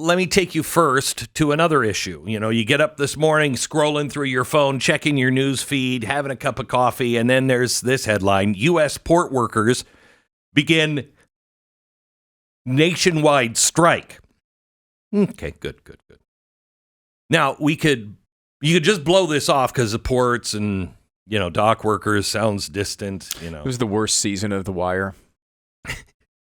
let me take you first to another issue. You get up this morning, scrolling through your phone, checking your news feed, having a cup of coffee, and then there's this headline: U.S. port workers begin nationwide strike. Okay, good. Now, you could just blow this off because the ports and, dock workers sounds distant, It was the worst season of The Wire.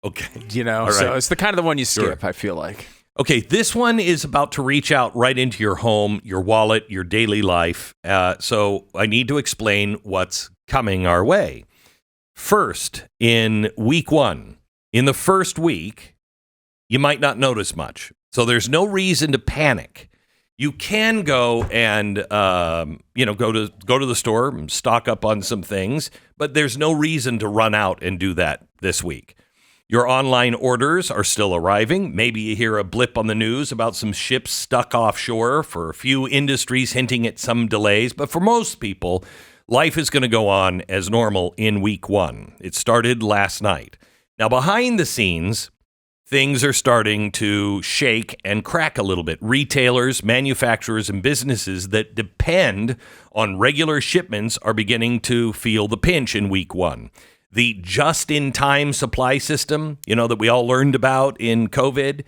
Okay. All right. So it's the kind of the one you skip, I feel like. Okay, this one is about to reach out right into your home, your wallet, your daily life. So I need to explain what's coming our way. First, in week 1, in the first week, you might not notice much. So there's no reason to panic. You can go and, go to the store and stock up on some things, but there's no reason to run out and do that this week. Your online orders are still arriving. Maybe you hear a blip on the news about some ships stuck offshore, for a few industries hinting at some delays. But for most people, life is going to go on as normal in week 1. It started last night. Now, behind the scenes, things are starting to shake and crack a little bit. Retailers, manufacturers, and businesses that depend on regular shipments are beginning to feel the pinch in week 1. The just-in-time supply system, that we all learned about in COVID,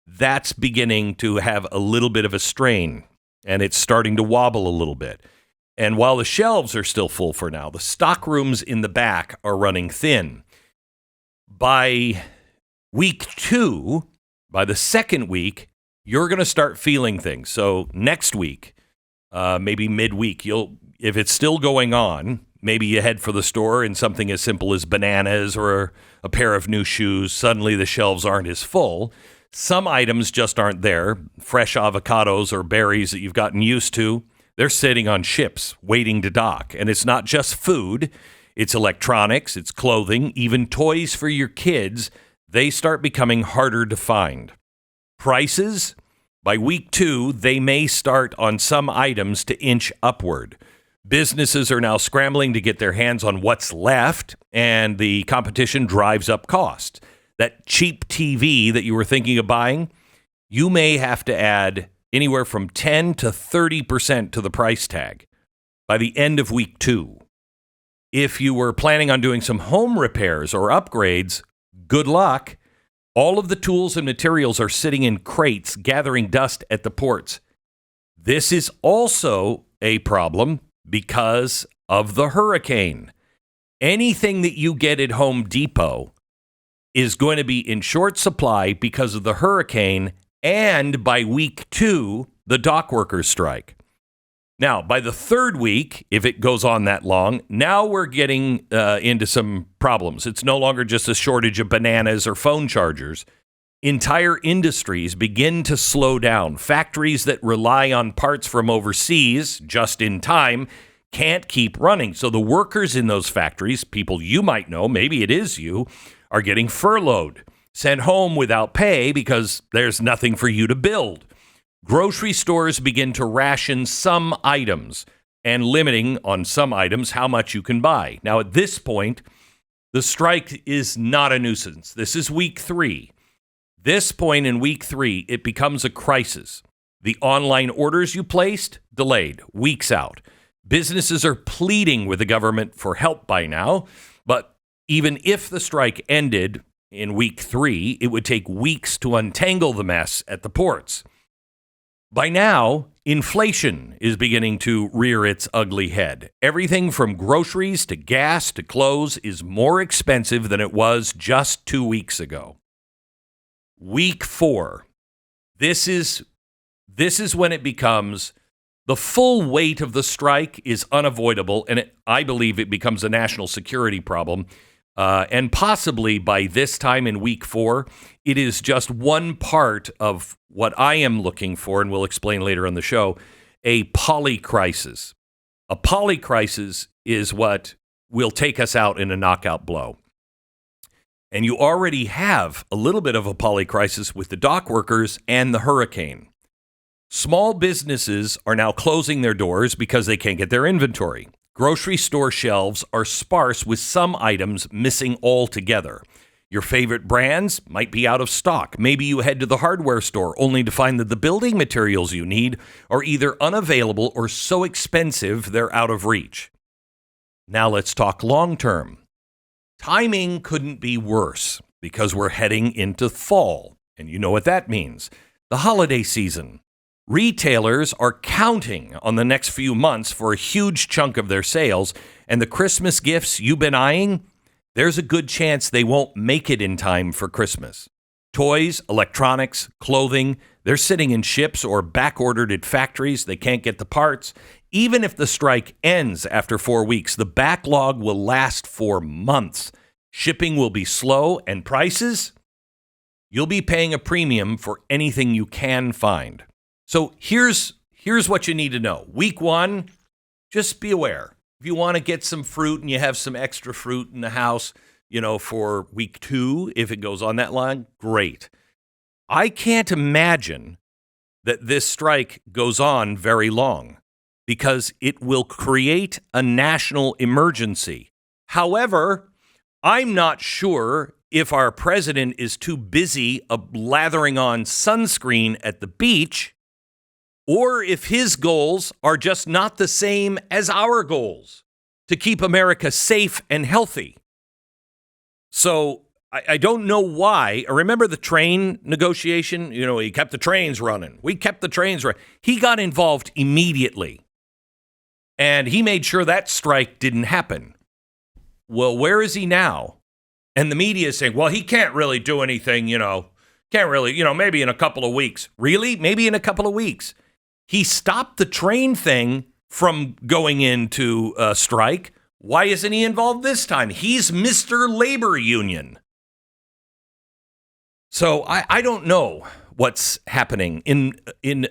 that's beginning to have a little bit of a strain, and it's starting to wobble a little bit. And while the shelves are still full for now, the stock rooms in the back are running thin. By week 2, by the second week, you're going to start feeling things. So next week, maybe midweek, if it's still going on, maybe you head for the store and something as simple as bananas or a pair of new shoes, suddenly the shelves aren't as full. Some items just aren't there. Fresh avocados or berries that you've gotten used to, they're sitting on ships waiting to dock. And it's not just food, it's electronics, it's clothing, even toys for your kids. They start becoming harder to find. Prices, by week 2, they may start on some items to inch upward. Businesses are now scrambling to get their hands on what's left, and the competition drives up costs. That cheap TV that you were thinking of buying, you may have to add anywhere from 10 to 30% to the price tag by the end of week 2. If you were planning on doing some home repairs or upgrades, good luck. All of the tools and materials are sitting in crates, gathering dust at the ports. This is also a problem because of the hurricane. Anything that you get at Home Depot is going to be in short supply because of the hurricane, and by week 2, the dock workers strike. Now, by the third week, if it goes on that long, now we're getting into some problems. It's no longer just a shortage of bananas or phone chargers. Entire industries begin to slow down. Factories that rely on parts from overseas, just in time, can't keep running. So the workers in those factories, people you might know, maybe it is you, are getting furloughed, sent home without pay because there's nothing for you to build. Grocery stores begin to ration some items and limiting on some items how much you can buy. Now, at this point, the strike is not a nuisance. This is week 3. This point in week 3, it becomes a crisis. The online orders you placed, delayed, weeks out. Businesses are pleading with the government for help by now, but even if the strike ended in week 3, it would take weeks to untangle the mess at the ports. By now, inflation is beginning to rear its ugly head. Everything from groceries to gas to clothes is more expensive than it was just 2 weeks ago. Week 4, this is when it becomes the full weight of the strike is unavoidable, and I believe it becomes a national security problem. And possibly by this time in week 4, it is just one part of what I am looking for, and we'll explain later on the show, a polycrisis. A polycrisis is what will take us out in a knockout blow. And you already have a little bit of a polycrisis with the dock workers and the hurricane. Small businesses are now closing their doors because they can't get their inventory. Grocery store shelves are sparse with some items missing altogether. Your favorite brands might be out of stock. Maybe you head to the hardware store only to find that the building materials you need are either unavailable or so expensive they're out of reach. Now let's talk long term. Timing couldn't be worse because we're heading into fall, and you know what that means. The holiday season. Retailers are counting on the next few months for a huge chunk of their sales, and the Christmas gifts you've been eyeing, there's a good chance they won't make it in time for Christmas. Toys, electronics, clothing, they're sitting in ships or back-ordered at factories. They can't get the parts. Even if the strike ends after 4 weeks, the backlog will last for months. Shipping will be slow, and prices? You'll be paying a premium for anything you can find. So here's what you need to know. Week 1, just be aware. If you want to get some fruit and you have some extra fruit in the house, for week 2, if it goes on that line, great. I can't imagine that this strike goes on very long because it will create a national emergency. However, I'm not sure if our president is too busy lathering on sunscreen at the beach, or if his goals are just not the same as our goals to keep America safe and healthy. So I don't know why. Remember the train negotiation? He kept the trains running. We kept the trains running. He got involved immediately, and he made sure that strike didn't happen. Well, where is he now? And the media is saying, well, he can't really do anything, can't really, maybe in a couple of weeks. Really? Maybe in a couple of weeks. He stopped the train thing from going into a strike. Why isn't he involved this time? He's Mr. Labor Union. So I don't know what's happening. In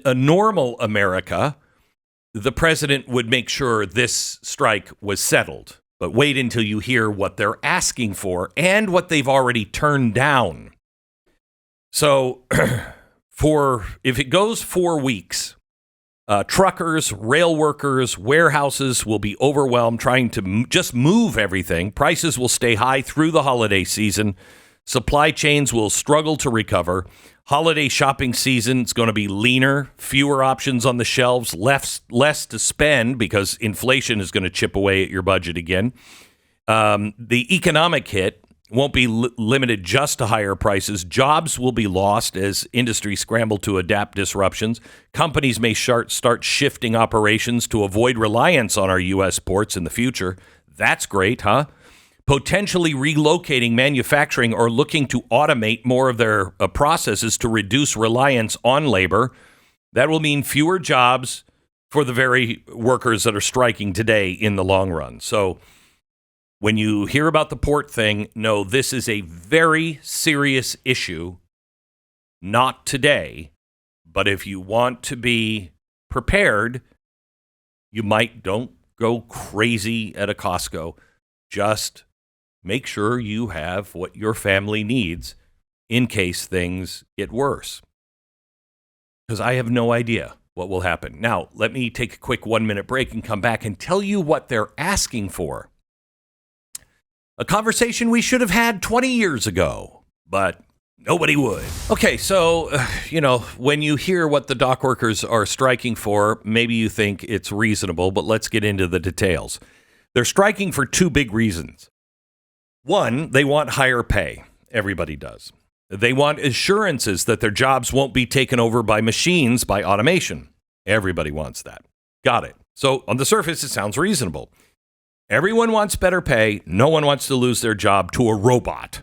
a normal America, the president would make sure this strike was settled. But wait until you hear what they're asking for and what they've already turned down. So if it goes 4 weeks, truckers, rail workers, warehouses will be overwhelmed trying to just move everything. Prices will stay high through the holiday season. Supply chains will struggle to recover. Holiday shopping season is going to be leaner, fewer options on the shelves, less to spend because inflation is going to chip away at your budget again. The economic hit won't be limited just to higher prices. Jobs will be lost as industries scramble to adapt disruptions. Companies may start shifting operations to avoid reliance on our U.S. ports in the future. That's great, huh? Potentially relocating manufacturing or looking to automate more of their processes to reduce reliance on labor. That will mean fewer jobs for the very workers that are striking today in the long run. So when you hear about the port thing, no, this is a very serious issue. Not today, but if you want to be prepared, don't go crazy at a Costco. Just make sure you have what your family needs in case things get worse. Because I have no idea what will happen. Now, let me take a quick 1-minute break and come back and tell you what they're asking for. A conversation we should have had 20 years ago, but nobody would. Okay, so, when you hear what the dock workers are striking for, maybe you think it's reasonable, but let's get into the details. They're striking for 2 big reasons. One, they want higher pay. Everybody does. They want assurances that their jobs won't be taken over by machines, by automation. Everybody wants that. Got it. So on the surface, it sounds reasonable. Everyone wants better pay. No one wants to lose their job to a robot.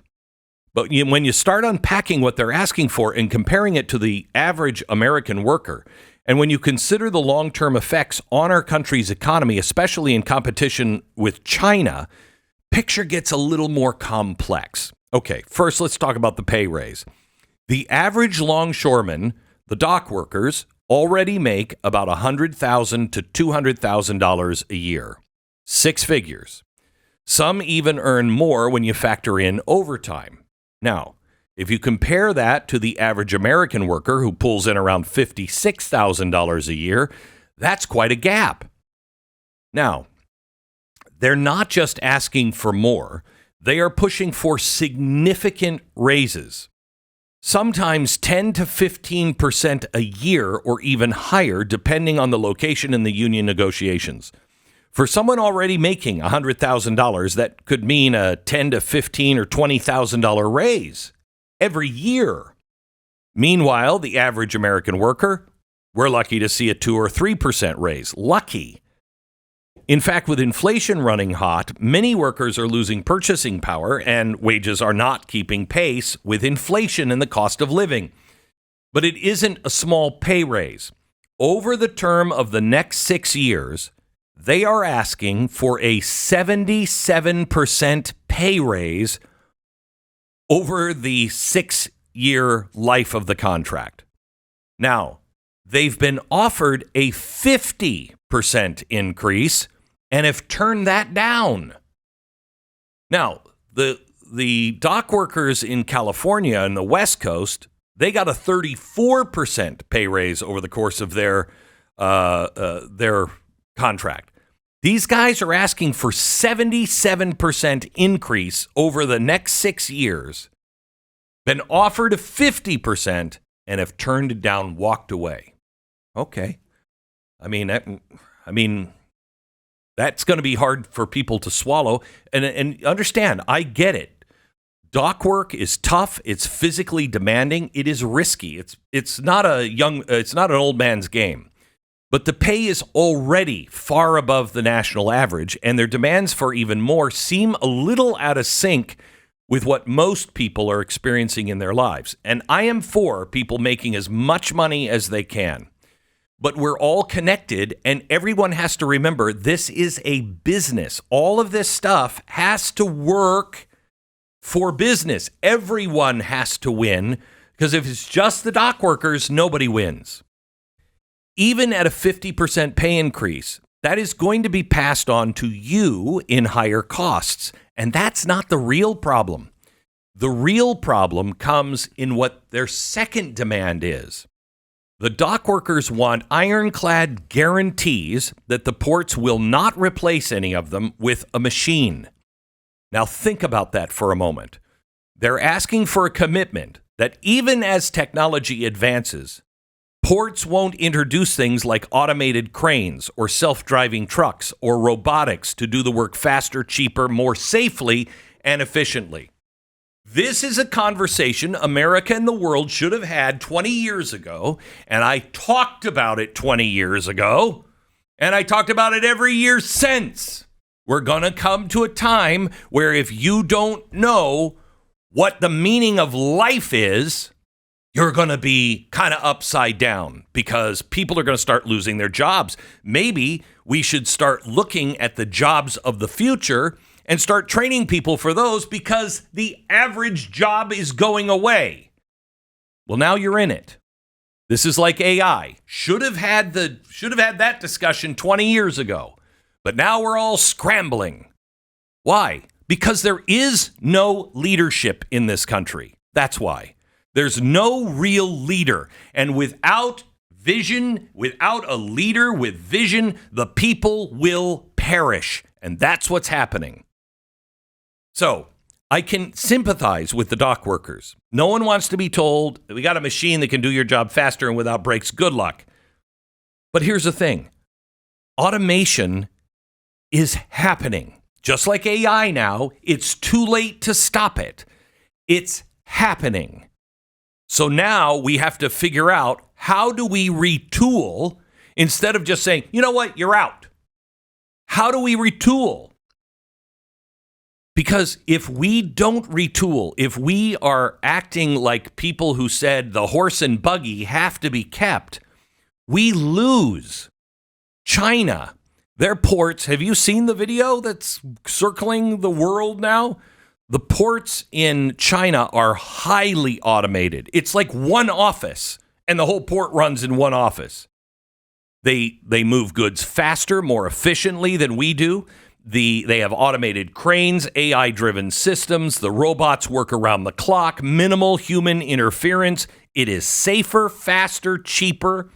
But when you start unpacking what they're asking for and comparing it to the average American worker, and when you consider the long-term effects on our country's economy, especially in competition with China, picture gets a little more complex. Okay, first let's talk about the pay raise. The average longshoreman, the dock workers, already make about $100,000 to $200,000 a year. 6 figures. Some even earn more when you factor in overtime. Now, if you compare that to the average American worker who pulls in around $56,000 a year, that's quite a gap. Now, they're not just asking for more. They are pushing for significant raises, sometimes 10 to 15% a year or even higher, depending on the location in the union negotiations. For someone already making $100,000, that could mean a $10 to $15 or $20,000 raise every year. Meanwhile, the average American worker, we're lucky to see a 2 or 3% raise. Lucky. In fact, with inflation running hot, many workers are losing purchasing power and wages are not keeping pace with inflation and the cost of living. But it isn't a small pay raise. Over the term of the next 6 years, they are asking for a 77% pay raise over the 6-year life of the contract. Now, they've been offered a 50% increase and have turned that down. Now, the dock workers in California and the West Coast, they got a 34% pay raise over the course of their contract. These guys are asking for 77% increase over the next 6 years, been offered a 50% and have turned it down, walked away. Okay. I mean, that's going to be hard for people to swallow. And understand, I get it. Dock work is tough. It's physically demanding. It is risky. It's not an old man's game. But the pay is already far above the national average, and their demands for even more seem a little out of sync with what most people are experiencing in their lives. And I am for people making as much money as they can. But we're all connected, and everyone has to remember this is a business. All of this stuff has to work for business. Everyone has to win, because if it's just the dock workers, nobody wins. Even at a 50% pay increase, that is going to be passed on to you in higher costs. And that's not the real problem. The real problem comes in what their second demand is. The dock workers want ironclad guarantees that the ports will not replace any of them with a machine. Now think about that for a moment. They're asking for a commitment that even as technology advances, ports won't introduce things like automated cranes or self-driving trucks or robotics to do the work faster, cheaper, more safely, and efficiently. This is a conversation America and the world should have had 20 years ago, and I talked about it 20 years ago, and I talked about it every year since. We're going to come to a time where if you don't know what the meaning of life is, you're going to be kind of upside down because people are going to start losing their jobs. Maybe we should start looking at the jobs of the future and start training people for those because the average job is going away. Well, now you're in it. This is like AI. Should have had that discussion 20 years ago. But now we're all scrambling. Why? Because there is no leadership in this country. That's why. There's no real leader. And without vision, without a leader with vision, the people will perish. And that's what's happening. So I can sympathize with the dock workers. No one wants to be told, we got a machine that can do your job faster and without breaks. Good luck. But here's the thing. Automation is happening. Just like AI now, it's too late to stop it. It's happening. So now we have to figure out, how do we retool instead of just saying, you know what, you're out? How do we retool? Because if we don't retool, if we are acting like people who said the horse and buggy have to be kept, we lose. China, their ports, have you seen the video that's circling the world now? The ports in China are highly automated. It's like one office, and the whole port runs in one office. They move goods faster, more efficiently than we do. They have automated cranes, AI-driven systems. The robots work around the clock, minimal human interference. It is safer, faster, cheaper.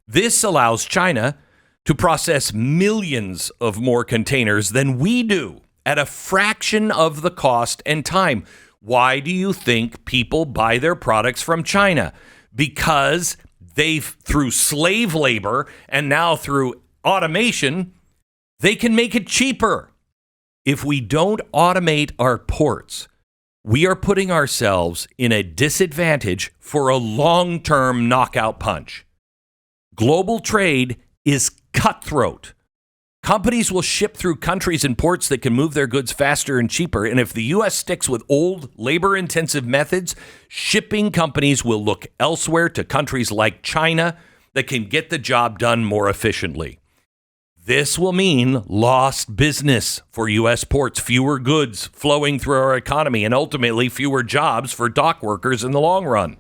This allows China to process millions of more containers than we do at a fraction of the cost and time. Why do you think people buy their products from China? Because through slave labor and now through automation, they can make it cheaper. If we don't automate our ports, we are putting ourselves in a disadvantage for a long-term knockout punch. Global trade is cutthroat. Companies will ship through countries and ports that can move their goods faster and cheaper. And if the U.S. sticks with old labor-intensive methods, shipping companies will look elsewhere to countries like China that can get the job done more efficiently. This will mean lost business for U.S. ports, fewer goods flowing through our economy, and ultimately fewer jobs for dock workers in the long run.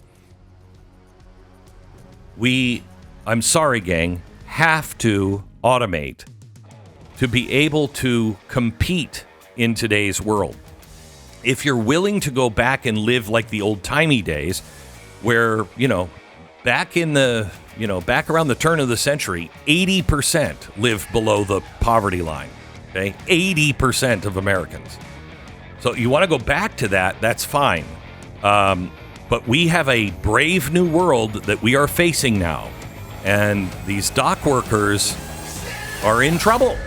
I'm sorry, gang, have to automate to be able to compete in today's world. If you're willing to go back and live like the old-timey days where, back around the turn of the century, 80% live below the poverty line, okay? 80% of Americans. So you want to go back to that, that's fine. But we have a brave new world that we are facing now. And these dock workers are in trouble.